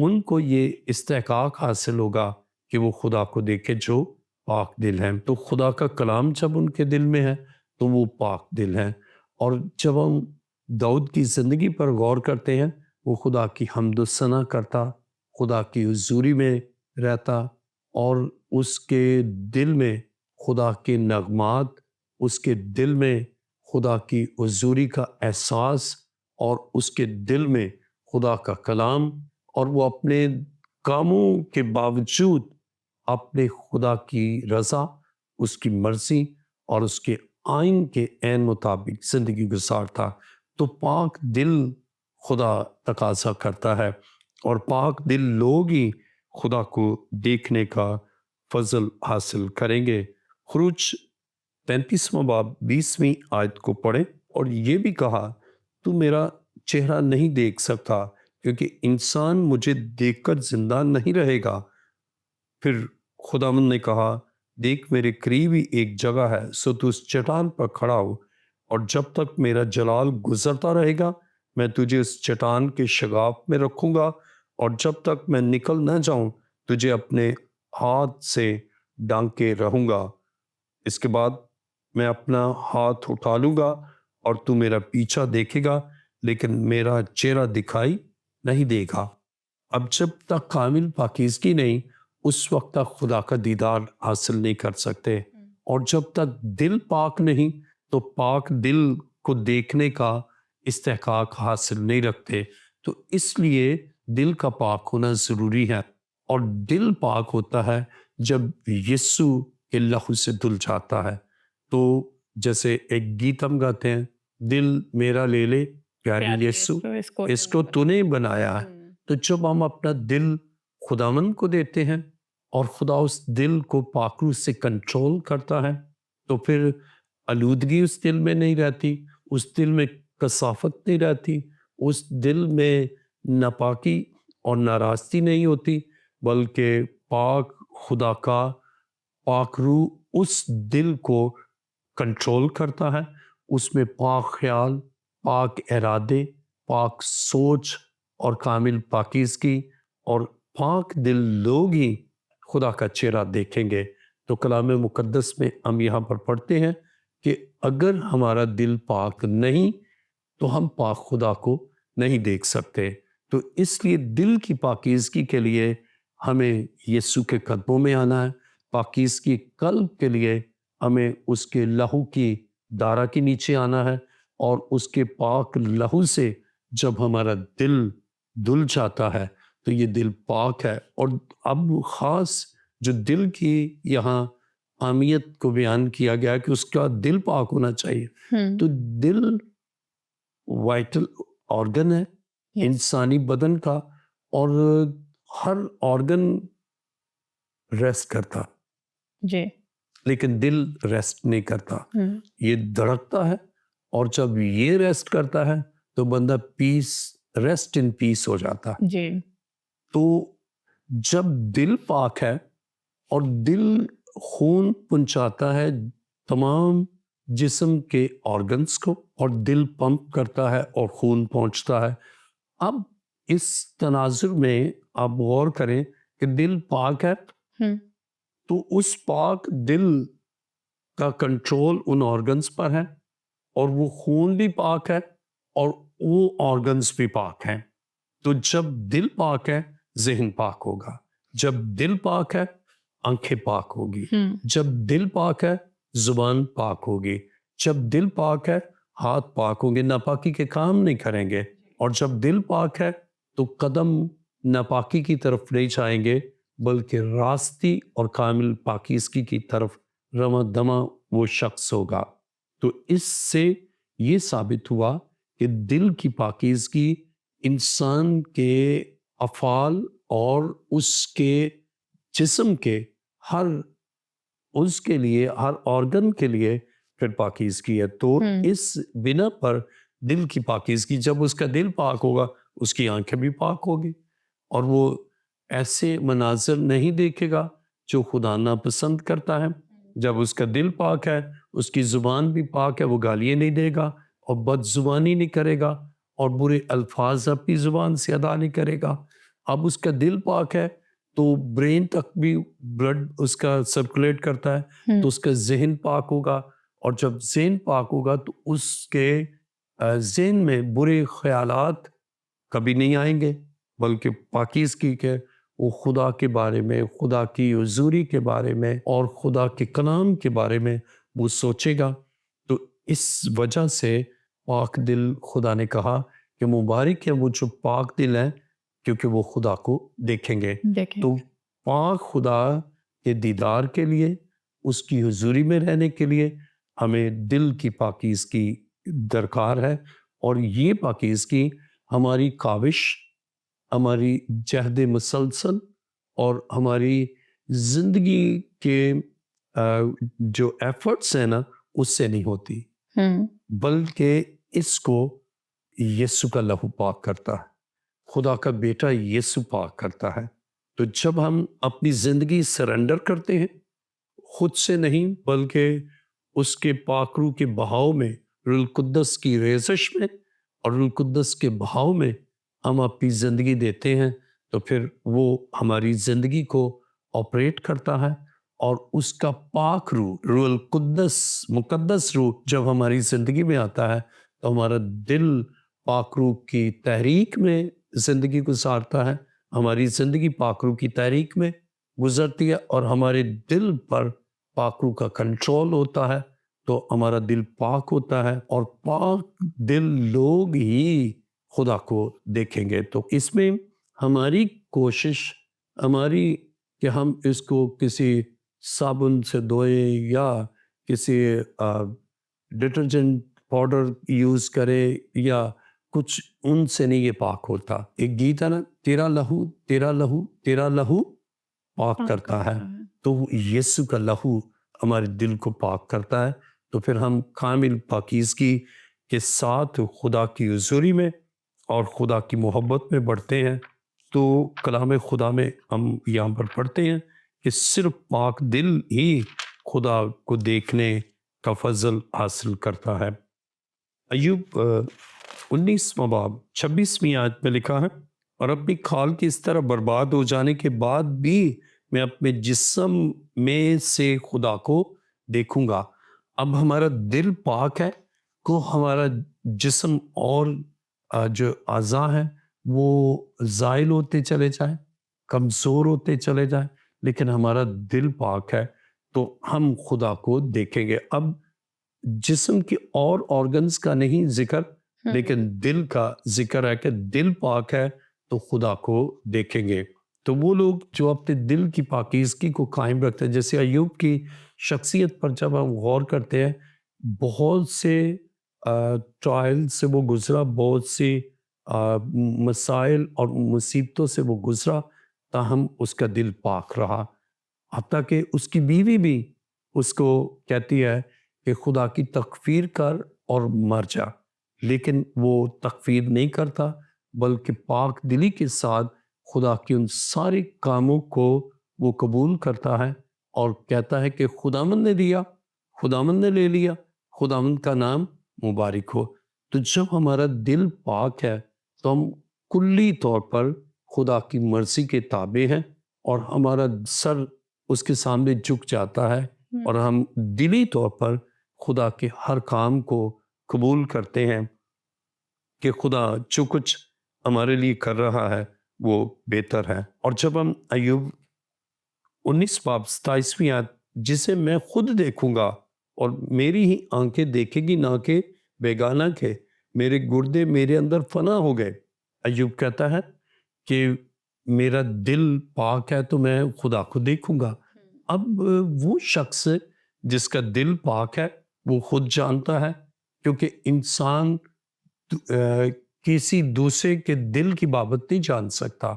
ان کو یہ استحقاق حاصل ہوگا کہ وہ خدا کو دیکھے جو پاک دل ہیں. تو خدا کا کلام جب ان کے دل میں ہے تو وہ پاک دل ہیں. اور جب ہم داؤد کی زندگی پر غور کرتے ہیں، وہ خدا کی حمد و ثنا کرتا، خدا کی حضوری میں رہتا، اور اس کے دل میں خدا کے نغمات، اس کے دل میں خدا کی حضوری کا احساس، اور اس کے دل میں خدا کا کلام، اور وہ اپنے کاموں کے باوجود اپنے خدا کی رضا، اس کی مرضی اور اس کے آئین کے عین مطابق زندگی گزارتا. تو پاک دل خدا تقاضا کرتا ہے، اور پاک دل لوگ ہی خدا کو دیکھنے کا فضل حاصل کریں گے. خروج 35واں باب 20ویں آیت کو پڑھیں. اور یہ بھی کہا، تو میرا چہرہ نہیں دیکھ سکتا، کیونکہ انسان مجھے دیکھ کر زندہ نہیں رہے گا. پھر خداوند نے کہا، دیکھ میرے قریب ہی ایک جگہ ہے، سو تو اس چٹان پر کھڑا ہو، اور جب تک میرا جلال گزرتا رہے گا میں تجھے اس چٹان کے شگاف میں رکھوں گا، اور جب تک میں نکل نہ جاؤں تجھے اپنے ہاتھ سے ڈانکے رہوں گا. اس کے بعد میں اپنا ہاتھ اٹھا لوں گا اور تو میرا پیچھا دیکھے گا، لیکن میرا چہرہ دکھائی نہیں دے گا. اب جب تک کامل پاکیزگی نہیں، اس وقت تک خدا کا دیدار حاصل نہیں کر سکتے. اور جب تک دل پاک نہیں تو پاک دل کو دیکھنے کا استحقاق حاصل نہیں رکھتے. تو اس لیے دل کا پاک ہونا ضروری ہے. اور دل پاک ہوتا ہے جب یسوع کے لہو سے دھل جاتا ہے. تو جیسے ایک گیت ہم گاتے ہیں، دل میرا لے لے پیارے یسوع، اس کو تو نے بنایا ہے. تو جب ہم اپنا دل خداوند کو دیتے ہیں اور خدا اس دل کو پاک روح سے کنٹرول کرتا ہے، تو پھر آلودگی اس دل میں نہیں رہتی، اس دل میں کثافت نہیں رہتی، اس دل میں ناپاکی اور ناراستی نہیں ہوتی، بلکہ پاک خدا کا پاک روح اس دل کو کنٹرول کرتا ہے. اس میں پاک خیال، پاک ارادے، پاک سوچ اور کامل پاکیزگی، اور پاک دل لوگ ہی خدا کا چہرہ دیکھیں گے. تو کلام مقدس میں ہم یہاں پر پڑھتے ہیں کہ اگر ہمارا دل پاک نہیں تو ہم پاک خدا کو نہیں دیکھ سکتے. تو اس لیے دل کی پاکیزگی کے لیے ہمیں یسوع کے قدموں میں آنا ہے. پاکیزگی قلب کے لیے ہمیں اس کے لہو کی دارا کے نیچے آنا ہے، اور اس کے پاک لہو سے جب ہمارا دل دھل جاتا ہے تو یہ دل پاک ہے. اور اب خاص جو دل کی یہاں اہمیت کو بیان کیا گیا کہ اس کا دل پاک ہونا چاہیے. تو دل وائٹل آرگن ہے انسانی بدن کا، اور ہر آرگن ریسٹ کرتا جی، لیکن دل ریسٹ نہیں کرتا. یہ دھڑکتا ہے، اور جب یہ ریسٹ کرتا ہے تو بندہ ریسٹ ان پیس ہو جاتا ہے. جی. تو جب دل پاک ہے اور دل خون پہنچاتا ہے تمام جسم کے آرگنز کو، اور دل پمپ کرتا ہے اور خون پہنچتا ہے. اب اس تناظر میں آپ غور کریں کہ دل پاک ہے تو اس پاک دل کا کنٹرول ان آرگنز پر ہے، اور وہ خون بھی پاک ہے اور وہ آرگنز بھی پاک ہیں. تو جب دل پاک ہے ذہن پاک ہوگا، جب دل پاک ہے آنکھیں پاک ہوگی، جب دل پاک ہے زبان پاک ہوگی، جب دل پاک ہے ہاتھ پاک ہوں گے، ناپاکی کے کام نہیں کریں گے. اور جب دل پاک ہے تو قدم ناپاکی کی طرف نہیں جائیں گے، بلکہ راستی اور کامل پاکیزگی کی طرف رواں دواں وہ شخص ہوگا. تو اس سے یہ ثابت ہوا کہ دل کی پاکیزگی انسان کے افعال اور اس کے جسم کے ہر اس کے لیے، ہر آرگن کے لیے پھر پاکیزگی ہے. تو اس بنا پر دل کی پاکیزگی، جب اس کا دل پاک ہوگا اس کی آنکھیں بھی پاک ہوگی، اور وہ ایسے مناظر نہیں دیکھے گا جو خدا ناپسند کرتا ہے. جب اس کا دل پاک ہے، اس کی زبان بھی پاک ہے، وہ گالیاں نہیں دے گا اور بد زبانی نہیں کرے گا اور برے الفاظ اپنی زبان سے ادا نہیں کرے گا. اب اس کا دل پاک ہے تو برین تک بھی بلڈ اس کا سرکولیٹ کرتا ہے، تو اس کا ذہن پاک ہوگا، اور جب ذہن پاک ہوگا تو اس کے ذہن میں برے خیالات کبھی نہیں آئیں گے، بلکہ پاکیزگی کے وہ خدا کے بارے میں، خدا کی حضوری کے بارے میں اور خدا کے کلام کے بارے میں وہ سوچے گا۔ تو اس وجہ سے پاک دل خدا نے کہا کہ مبارک ہے وہ جو پاک دل ہیں، کیونکہ وہ خدا کو دیکھیں گے۔ تو پاک خدا کے دیدار کے لیے، اس کی حضوری میں رہنے کے لیے ہمیں دل کی پاکیزگی درکار ہے، اور یہ پاکیزگی ہماری کاوش، ہماری جہد مسلسل اور ہماری زندگی کے جو ایفرٹس ہیں نا اس سے نہیں ہوتی، بلکہ اس کو یسوع کا لہو پاک کرتا ہے، خدا کا بیٹا یسوع پاک کرتا ہے۔ تو جب ہم اپنی زندگی سرنڈر کرتے ہیں، خود سے نہیں بلکہ اس کے پاک روح کے بہاؤ میں، روح القدس کی ریزش میں اور روح القدس کے بہاؤ میں ہم اپنی زندگی دیتے ہیں، تو پھر وہ ہماری زندگی کو آپریٹ کرتا ہے، اور اس کا پاک روح، روح القدس، مقدس روح جب ہماری زندگی میں آتا ہے تو ہمارا دل پاک روح کی تحریک میں زندگی گزارتا ہے، ہماری زندگی پاک روح کی تحریک میں گزرتی ہے، اور ہمارے دل پر پاک روح کا کنٹرول ہوتا ہے، تو ہمارا دل پاک ہوتا ہے، اور پاک دل لوگ ہی خدا کو دیکھیں گے۔ تو اس میں ہماری کوشش، ہماری کہ ہم اس کو کسی صابن سے دھوئیں یا کسی ڈٹرجنٹ پاؤڈر یوز کرے یا کچھ، ان سے نہیں یہ پاک ہوتا۔ ایک گیت ہے نا، تیرا لہو تیرا لہو تیرا لہو پاک کرتا ہے، تو یسوع کا لہو ہمارے دل کو پاک کرتا ہے، تو پھر ہم کامل پاکیزگی کے ساتھ خدا کی حضوری میں اور خدا کی محبت میں بڑھتے ہیں۔ تو کلام خدا میں ہم یہاں پر پڑھتے ہیں کہ صرف پاک دل ہی خدا کو دیکھنے کا فضل حاصل کرتا ہے۔ ایوب 19واں باب 26ویں آیت میں لکھا ہے، اور اپنی کھال کی اس طرح برباد ہو جانے کے بعد بھی میں اپنے جسم میں سے خدا کو دیکھوں گا۔ اب ہمارا دل پاک ہے تو ہمارا جسم اور جو اعضاء ہیں وہ زائل ہوتے چلے جائیں، کمزور ہوتے چلے جائیں، لیکن ہمارا دل پاک ہے تو ہم خدا کو دیکھیں گے۔ اب جسم کے اور آرگنز کا نہیں ذکر، لیکن دل کا ذکر ہے کہ دل پاک ہے تو خدا کو دیکھیں گے۔ تو وہ لوگ جو اپنے دل کی پاکیزگی کو قائم رکھتے ہیں، جیسے ایوب کی شخصیت پر جب ہم غور کرتے ہیں، بہت سے ٹرائل سے وہ گزرا، بہت سی مسائل اور مصیبتوں سے وہ گزرا، تاہم اس کا دل پاک رہا، حتیٰ کہ اس کی بیوی بھی اس کو کہتی ہے کہ خدا کی تکفیر کر اور مر جا، لیکن وہ تکفیر نہیں کرتا، بلکہ پاک دلی کے ساتھ خدا کے ان سارے کاموں کو وہ قبول کرتا ہے اور کہتا ہے کہ خداوند نے دیا، خداوند نے لے لیا، خداوند کا نام مبارک ہو۔ تو جب ہمارا دل پاک ہے تو ہم کلی طور پر خدا کی مرضی کے تابع ہیں، اور ہمارا سر اس کے سامنے جھک جاتا ہے، اور ہم دلی طور پر خدا کے ہر کام کو قبول کرتے ہیں کہ خدا جو کچھ ہمارے لیے کر رہا ہے وہ بہتر ہے۔ اور جب ہم ایوب 19 باب 27ویں آیت، جسے میں خود دیکھوں گا اور میری ہی آنکھیں دیکھے گی، نہ کہ بیگانہ کے، میرے گردے میرے اندر فنا ہو گئے۔ ایوب کہتا ہے کہ میرا دل پاک ہے تو میں خدا کو دیکھوں گا۔ اب وہ شخص جس کا دل پاک ہے وہ خود جانتا ہے، کیونکہ انسان کسی دوسرے کے دل کی بابت نہیں جان سکتا،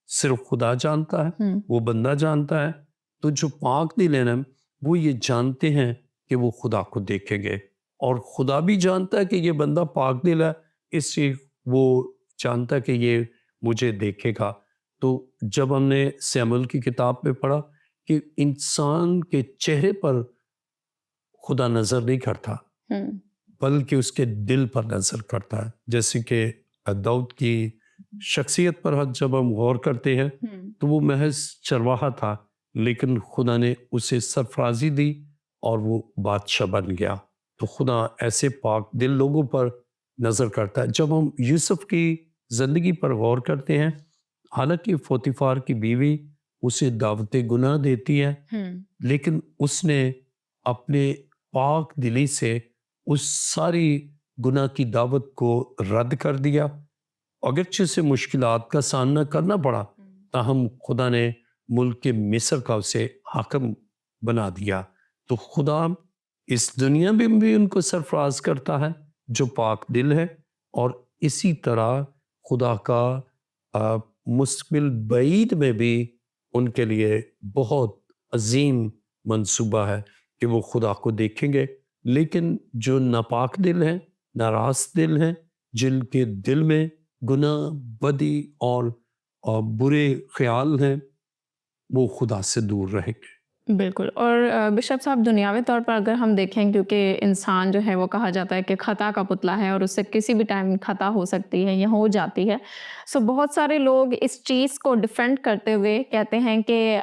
صرف خدا جانتا ہے، وہ بندہ جانتا ہے۔ تو جو پاک دل ہے نا، وہ یہ جانتے ہیں کہ وہ خدا کو دیکھیں گے، اور خدا بھی جانتا ہے کہ یہ بندہ پاک دل ہے، اس لیے وہ جانتا ہے کہ یہ مجھے دیکھے گا۔ تو جب ہم نے سیموئیل کی کتاب میں پڑھا کہ انسان کے چہرے پر خدا نظر نہیں کرتا، بلکہ اس کے دل پر نظر کرتا ہے، جیسے کہ داؤد کی شخصیت پر جب ہم غور کرتے ہیں تو وہ محض چرواہا تھا، لیکن خدا نے اسے سرفرازی دی اور وہ بادشاہ بن گیا۔ تو خدا ایسے پاک دل لوگوں پر نظر کرتا ہے۔ جب ہم یوسف کی زندگی پر غور کرتے ہیں، حالانکہ پوتیفار کی بیوی اسے دعوت گناہ دیتی ہے، لیکن اس نے اپنے پاک دلی سے اس ساری گناہ کی دعوت کو رد کر دیا۔ اگرچہ سے مشکلات کا سامنا کرنا پڑا، تاہم خدا نے ملک کے مصر کا اسے حاکم بنا دیا۔ تو خدا اس دنیا میں بھی ان کو سرفراز کرتا ہے جو پاک دل ہے، اور اسی طرح خدا کا مستقبل بعید میں بھی ان کے لیے بہت عظیم منصوبہ ہے کہ وہ خدا کو دیکھیں گے۔ لیکن جو ناپاک دل ہیں، ناراض دل ہیں، جن کے دل میں گناہ، بدی اور برے خیال ہیں، وہ خدا سے دور رہیں گے۔ بالکل۔ اور بشپ صاحب، دنیاوی طور پر اگر ہم دیکھیں، کیونکہ انسان جو ہے وہ کہا جاتا ہے کہ خطا کا پتلا ہے اور اس سے کسی بھی ٹائم خطا ہو سکتی ہے یا ہو جاتی ہے، سو بہت سارے لوگ اس چیز کو ڈیفینڈ کرتے ہوئے کہتے ہیں کہ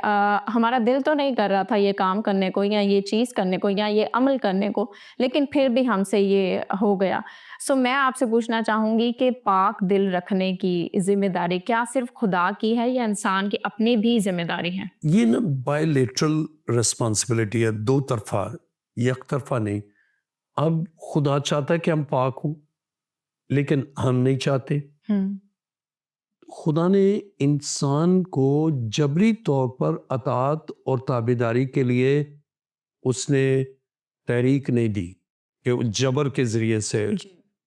ہمارا دل تو نہیں کر رہا تھا یہ کام کرنے کو یا یہ چیز کرنے کو یا یہ عمل کرنے کو، لیکن پھر بھی ہم سے یہ ہو گیا۔ سو میں آپ سے پوچھنا چاہوں گی کہ پاک دل رکھنے کی ذمہ داری کیا صرف خدا کی ہے یا انسان کی اپنی بھی ذمہ داری ہے؟ یہ نا بائی لیٹرل رسپانسبلٹی ہے، دو طرفہ، یک طرفہ نہیں۔ اب خدا چاہتا ہے کہ ہم پاک ہوں، لیکن ہم نہیں چاہتے۔ خدا نے انسان کو جبری طور پر اطاعت اور تابعداری کے لیے اس نے تحریک نہیں دی کہ جبر کے ذریعے سے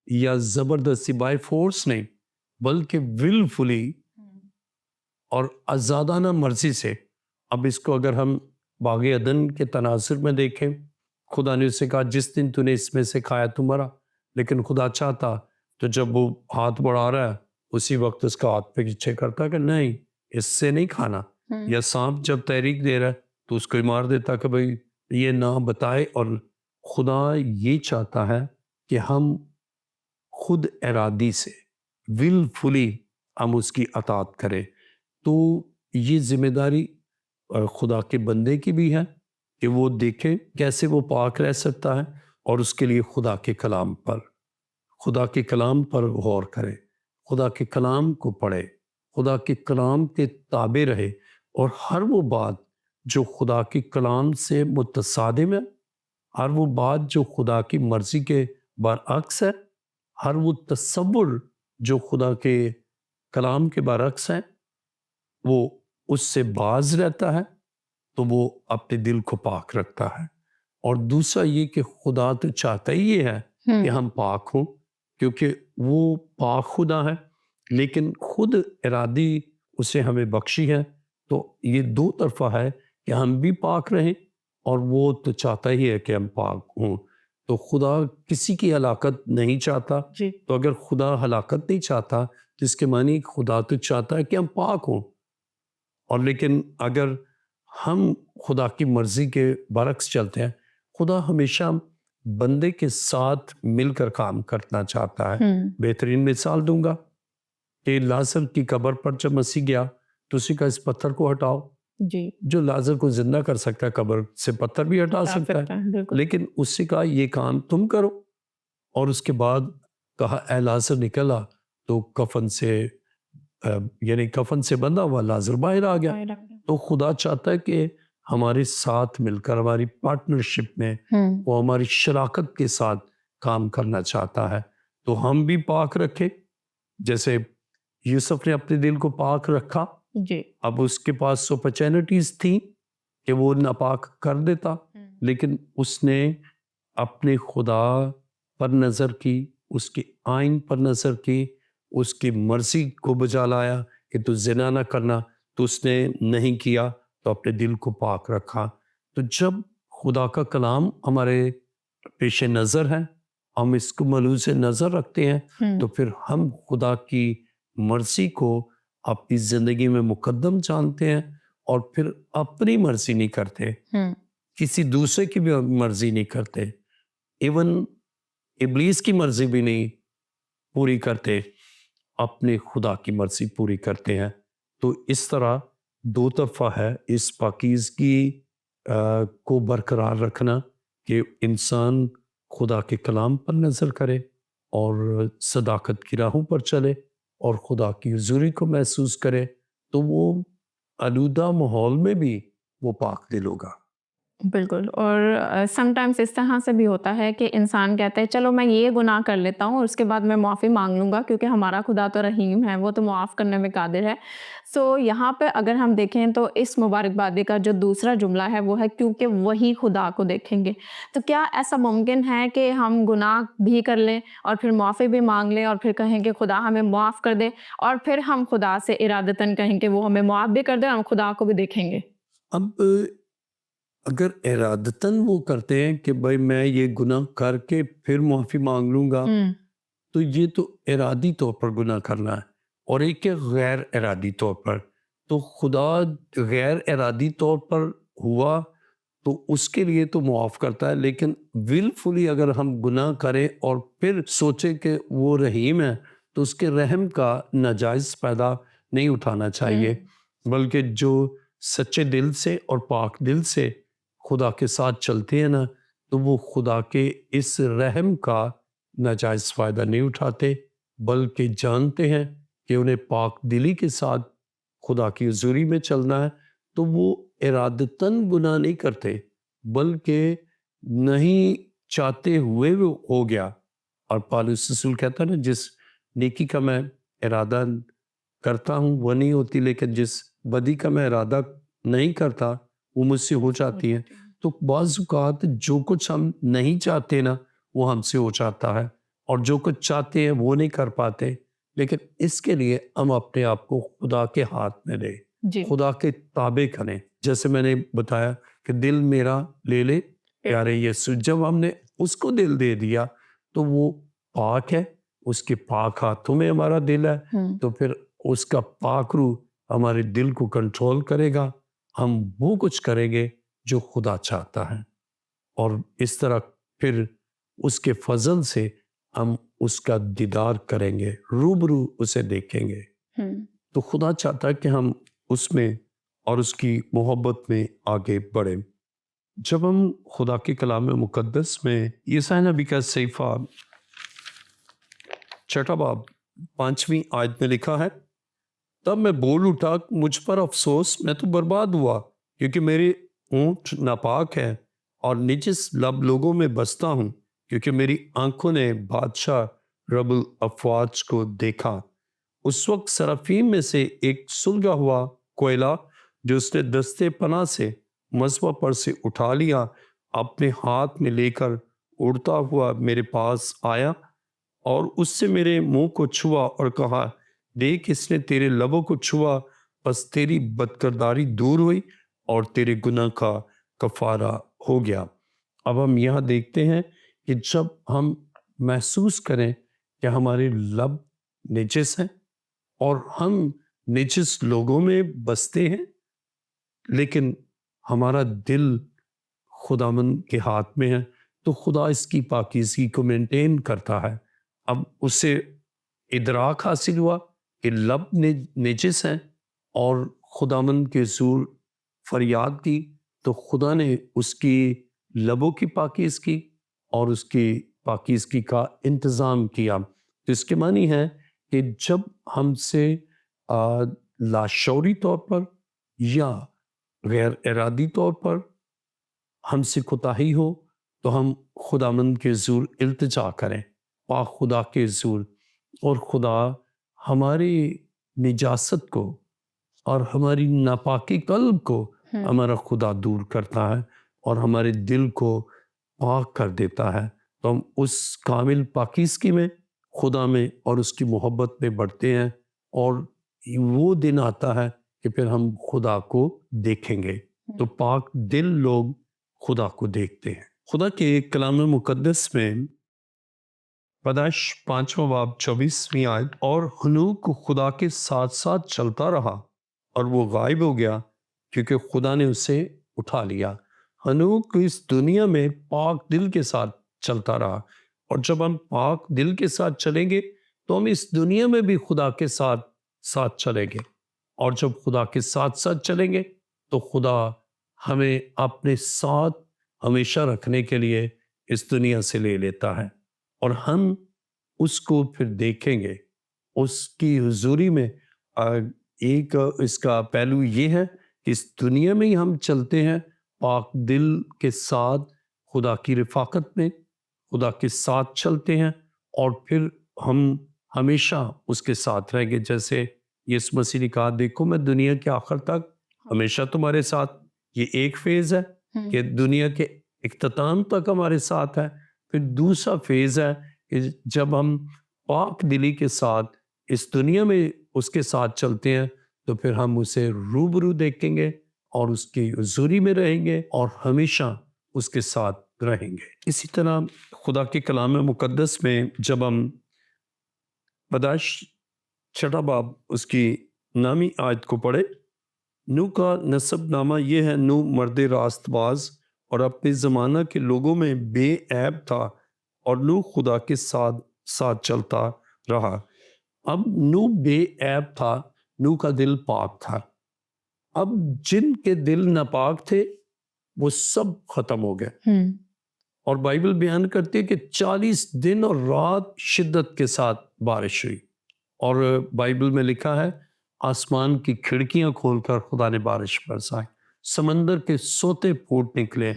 یا زبردستی بائی فورس نہیں، بلکہ willfully اور آزادانہ مرضی سے۔ اب اس کو اگر ہم باغ عدن کے تناظر میں دیکھیں، خدا نے اسے کہا جس دن تو نے اس میں سے کھایا تو مرا، لیکن خدا چاہتا تو جب وہ ہاتھ بڑھا رہا ہے اسی وقت اس کا ہاتھ پہ پیچھے کرتا کہ نہیں اس سے نہیں کھانا، یا سانپ جب تحریک دے رہا ہے تو اس کو مار دیتا کہ بھئی یہ نہ بتائے۔ اور خدا یہ چاہتا ہے کہ ہم خود ارادی سے willfully ہم اس کی اطاعت کریں۔ تو یہ ذمہ داری خدا کے بندے کی بھی ہے کہ وہ دیکھیں کیسے وہ پاک رہ سکتا ہے، اور اس کے لیے خدا کے کلام پر غور کرے، خدا کے کلام کو پڑھے، خدا کے کلام کے تابع رہے، اور ہر وہ بات جو خدا کے کلام سے متصادم ہے، ہر وہ بات جو خدا کی مرضی کے برعکس ہے، ہر وہ تصور جو خدا کے کلام کے برعکس ہے، وہ اس سے باز رہتا ہے، تو وہ اپنے دل کو پاک رکھتا ہے۔ اور دوسرا یہ کہ خدا تو چاہتا ہی یہ ہے کہ ہم پاک ہوں، کیونکہ وہ پاک خدا ہے، لیکن خود ارادی اسے ہمیں بخشی ہے۔ تو یہ دو طرفہ ہے کہ ہم بھی پاک رہیں، اور وہ تو چاہتا ہی ہے کہ ہم پاک ہوں۔ تو خدا کسی کی ہلاکت نہیں چاہتا، تو اگر خدا ہلاکت نہیں چاہتا جس کے معنی خدا تو چاہتا ہے کہ ہم پاک ہوں، اور لیکن اگر ہم خدا کی مرضی کے برعکس چلتے ہیں، خدا ہمیشہ بندے کے ساتھ مل کر کام کرنا چاہتا ہے۔ بہترین مثال دوں گا کہ لازر کی قبر پر جب مسیح گیا تو اسی کا اس پتھر کو ہٹاؤ، جو لازر کو زندہ کر سکتا ہے قبر سے پتھر بھی ہٹا سکتا ہے، لیکن اس سے کہا یہ کام تم کرو، اور اس کے بعد کہا اے لازر نکلا، تو کفن سے بندھا ہوا لازر باہر آ گیا۔ تو خدا چاہتا ہے کہ ہمارے ساتھ مل کر، ہماری پارٹنرشپ میں وہ ہماری شراکت کے ساتھ کام کرنا چاہتا ہے۔ تو ہم بھی پاک رکھیں، جیسے یوسف نے اپنے دل کو پاک رکھا۔ اب اس کے پاس اپرچونٹیز تھیں کہ وہ ناپاک کر دیتا، لیکن اس نے اپنے خدا پر نظر کی، اس کے آئین پر نظر کی، اس کی مرضی کو بجا لایا کہ تو زنا نہ کرنا، تو اس نے نہیں کیا، تو اپنے دل کو پاک رکھا۔ تو جب خدا کا کلام ہمارے پیش نظر ہے، ہم اس کو ملوث نظر رکھتے ہیں، تو پھر ہم خدا کی مرضی کو اپنی زندگی میں مقدم جانتے ہیں، اور پھر اپنی مرضی نہیں کرتے، کسی دوسرے کی بھی مرضی نہیں کرتے، ایون ابلیس کی مرضی بھی نہیں پوری کرتے۔ اپنے خدا کی مرضی پوری کرتے ہیں. تو اس طرح دو طرفہ ہے اس پاکیزگی کو برقرار رکھنا کہ انسان خدا کے کلام پر نظر کرے اور صداقت کی راہوں پر چلے اور خدا کی حضوری کو محسوس کرے, تو وہ آلودہ ماحول میں بھی وہ پاک دل ہوگا. بالکل. اور سم ٹائمس اس طرح سے بھی ہوتا ہے کہ انسان کہتا ہے چلو میں یہ گناہ کر لیتا ہوں اور اس کے بعد میں معافی مانگ لوں گا کیونکہ ہمارا خدا تو رحیم ہے, وہ تو معاف کرنے میں قادر ہے. سو یہاں پہ اگر ہم دیکھیں تو اس مبارکبادی کا جو دوسرا جملہ ہے وہ ہے کیونکہ وہی خدا کو دیکھیں گے. تو کیا ایسا ممکن ہے کہ ہم گناہ بھی کر لیں اور پھر معافی بھی مانگ لیں اور پھر کہیں کہ خدا ہمیں معاف کر دے اور پھر ہم خدا سے ارادتاً کہیں کہ وہ ہمیں معاف بھی کر دے اور ہم خدا کو بھی دیکھیں گے؟ اب اگر ارادتاً وہ کرتے ہیں کہ بھائی میں یہ گناہ کر کے پھر معافی مانگ لوں گا, تو یہ تو ارادی طور پر گناہ کرنا ہے, اور ایک ہے غیر ارادی طور پر. تو خدا غیر ارادی طور پر ہوا تو اس کے لیے تو معاف کرتا ہے, لیکن willfully اگر ہم گناہ کریں اور پھر سوچیں کہ وہ رحیم ہے تو اس کے رحم کا ناجائز فائدہ نہیں اٹھانا چاہیے, بلکہ جو سچے دل سے اور پاک دل سے خدا کے ساتھ چلتے ہیں نا, تو وہ خدا کے اس رحم کا ناجائز فائدہ نہیں اٹھاتے, بلکہ جانتے ہیں کہ انہیں پاک دلی کے ساتھ خدا کی حضوری میں چلنا ہے. تو وہ ارادتاً گناہ نہیں کرتے, بلکہ نہیں چاہتے ہوئے وہ ہو گیا. اور پالوس رسول کہتا ہے نا, جس نیکی کا میں ارادہ کرتا ہوں وہ نہیں ہوتی, لیکن جس بدی کا میں ارادہ نہیں کرتا وہ مجھ سے ہو جاتی ہے. تو بعض اوقات جو کچھ ہم نہیں چاہتے نا وہ ہم سے ہو جاتا ہے, اور جو کچھ چاہتے ہیں وہ نہیں کر پاتے. لیکن اس کے لیے ہم اپنے آپ کو خدا کے ہاتھ میں دیں, خدا کے تابع کریں. جیسے میں نے بتایا کہ دل میرا لے لے پیارے یسوع, جب ہم نے اس کو دل دے دیا تو وہ پاک ہے, اس کے پاک ہاتھوں میں ہمارا دل ہے, تو پھر اس کا پاک روح ہمارے دل کو کنٹرول کرے گا. ہم وہ کچھ کریں گے جو خدا چاہتا ہے, اور اس طرح پھر اس کے فضل سے ہم اس کا دیدار کریں گے, روبرو اسے دیکھیں گے. تو خدا چاہتا ہے کہ ہم اس میں اور اس کی محبت میں آگے بڑھیں. جب ہم خدا کے کلام مقدس میں یسائی نبی کا صحیفہ 6 باب 5ویں آیت میں لکھا ہے, تب میں بول اٹھا مجھ پر افسوس, میں تو برباد ہوا, کیونکہ میرے اونٹ ناپاک ہیں اور نجس لب لوگوں میں بستا ہوں, کیونکہ میری آنکھوں نے بادشاہ رب الافواج کو دیکھا. اس وقت سرافیم میں سے ایک سلگا ہوا کوئلہ جو اس نے دستے پناہ سے مذبح پر سے اٹھا لیا, اپنے ہاتھ میں لے کر اڑتا ہوا میرے پاس آیا اور اس سے میرے منہ کو چھوا اور کہا, دیکھ اس نے تیرے لبوں کو چھوا, بس تیری بدکرداری دور ہوئی اور تیرے گناہ کا کفارہ ہو گیا. اب ہم یہاں دیکھتے ہیں کہ جب ہم محسوس کریں کہ ہمارے لب نجس ہیں اور ہم نجس لوگوں میں بستے ہیں, لیکن ہمارا دل خداوند کے ہاتھ میں ہے, تو خدا اس کی پاکیزگی کو مینٹین کرتا ہے. اب اسے ادراک حاصل ہوا کہ لب نجس ہیں اور خداوند کے حضور فریاد کی, تو خدا نے اس کی لبوں کی پاکیزگی اور اس کی پاکیزگی کا انتظام کیا. تو اس کے معنی ہے کہ جب ہم سے لاشعوری طور پر یا غیر ارادی طور پر ہم سے کوتاہی ہو, تو ہم خداوند کے حضور التجا کریں, پاک خدا کے حضور, اور خدا ہماری نجاست کو اور ہماری ناپاکی قلب کو ہمارا خدا دور کرتا ہے اور ہمارے دل کو پاک کر دیتا ہے. تو ہم اس کامل پاکیزگی میں خدا میں اور اس کی محبت میں بڑھتے ہیں, اور وہ دن آتا ہے کہ پھر ہم خدا کو دیکھیں گے. تو پاک دل لوگ خدا کو دیکھتے ہیں. خدا کے کلام مقدس میں پیدائش 5واں باب 24ویں آیت, اور ہنوک خدا کے ساتھ ساتھ چلتا رہا اور وہ غائب ہو گیا کیونکہ خدا نے اسے اٹھا لیا. ہنوک اس دنیا میں پاک دل کے ساتھ چلتا رہا, اور جب ہم پاک دل کے ساتھ چلیں گے تو تو ہم اس دنیا میں بھی خدا کے ساتھ ساتھ چلیں گے، اور جب خدا کے ساتھ ساتھ چلیں گے تو خدا ہمیں اپنے ساتھ ہمیشہ رکھنے کے لیے اس دنیا سے لے لیتا ہے، اور ہم اس کو پھر دیکھیں گے اس کی حضوری میں۔ ایک اس کا پہلو یہ ہے کہ اس دنیا میں ہی ہم چلتے ہیں پاک دل کے ساتھ، خدا کی رفاقت میں خدا کے ساتھ چلتے ہیں، اور پھر ہم ہمیشہ اس کے ساتھ رہیں گے۔ جیسے یسوع مسیح نے کہا، دیکھو میں دنیا کے آخر تک ہمیشہ تمہارے ساتھ۔ یہ ایک فیز ہے کہ دنیا کے اختتام تک ہمارے ساتھ ہے۔ پھر دوسرا فیز ہے کہ جب ہم پاک دلی کے ساتھ اس دنیا میں اس کے ساتھ چلتے ہیں تو پھر ہم اسے روبرو دیکھیں گے اور اس کی حضوری میں رہیں گے اور ہمیشہ اس کے ساتھ رہیں گے۔ اسی طرح خدا کے کلام مقدس میں جب ہم پیدائش 6 باب اس کی نامی آیت کو پڑھے، نوح کا نسب نامہ یہ ہے، نوح مرد راست باز اور اپنے زمانہ کے لوگوں میں بے عیب تھا، اور نوح خدا کے ساتھ چلتا رہا۔ اب نوح بے عیب تھا، نوح کا دل پاک تھا۔ اب جن کے دل ناپاک تھے وہ سب ختم ہو گئے، اور بائبل بیان کرتی ہے کہ 40 دن اور رات شدت کے ساتھ بارش ہوئی، اور بائبل میں لکھا ہے آسمان کی کھڑکیاں کھول کر خدا نے بارش برسائی، سمندر کے سوتے پھوٹ نکلے،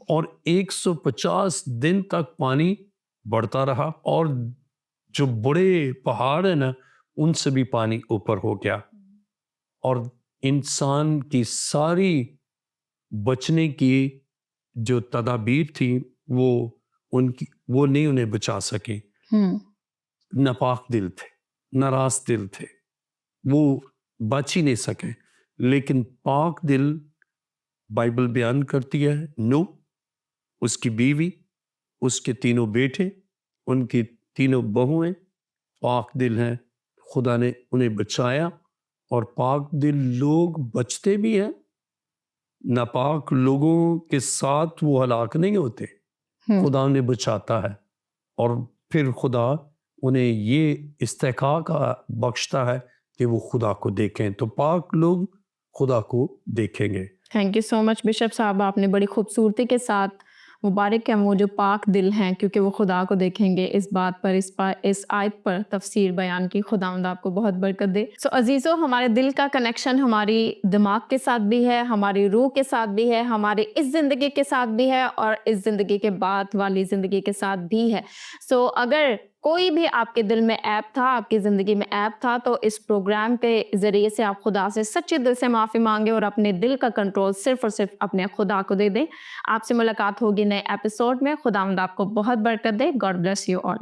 اور 150 دن تک پانی بڑھتا رہا، اور جو بڑے پہاڑ ہیں نا ان سے بھی پانی اوپر ہو گیا، اور انسان کی ساری بچنے کی جو تدابیر تھی وہ نہیں انہیں بچا سکی۔ ناپاک دل تھے، ناراض دل تھے، وہ بچ ہی نہیں سکے۔ لیکن پاک دل بائبل بیان کرتی ہے نوح، اس کی بیوی، اس کے 3 بیٹے، ان کی 3 بہویں پاک دل ہیں، خدا نے انہیں بچایا، اور پاک دل لوگ بچتے بھی ہیں۔ ناپاک لوگوں کے ساتھ وہ ہلاک نہیں ہوتے، خدا انہیں بچاتا ہے، اور پھر خدا انہیں یہ استحقاق بخشتا ہے کہ وہ خدا کو دیکھیں، تو پاک لوگ خدا کو دیکھیں گے۔ Thank you so much bishop صاحب، آپ نے بڑی خوبصورتی کے ساتھ مبارک ہیں وہ جو پاک دل ہیں کیونکہ وہ خدا کو دیکھیں گے، اس بات پر اس آیت پر تفسیر بیان کی۔ خداوند آپ کو بہت برکت دے۔ سو عزیزو، ہمارے دل کا کنیکشن ہماری دماغ کے ساتھ بھی ہے، ہماری روح کے ساتھ بھی ہے، ہماری اس زندگی کے ساتھ بھی ہے، اور اس زندگی کے بعد والی زندگی کے ساتھ بھی ہے۔ سو اگر کوئی بھی آپ کے دل میں عیب تھا، آپ کی زندگی میں عیب تھا، تو اس پروگرام کے ذریعے سے آپ خدا سے سچے دل سے معافی مانگے اور اپنے دل کا کنٹرول صرف اور صرف اپنے خدا کو دے دیں۔ آپ سے ملاقات ہوگی نئے ایپیسوڈ میں۔ خداوند آپ کو بہت برکت دے۔ God bless you all.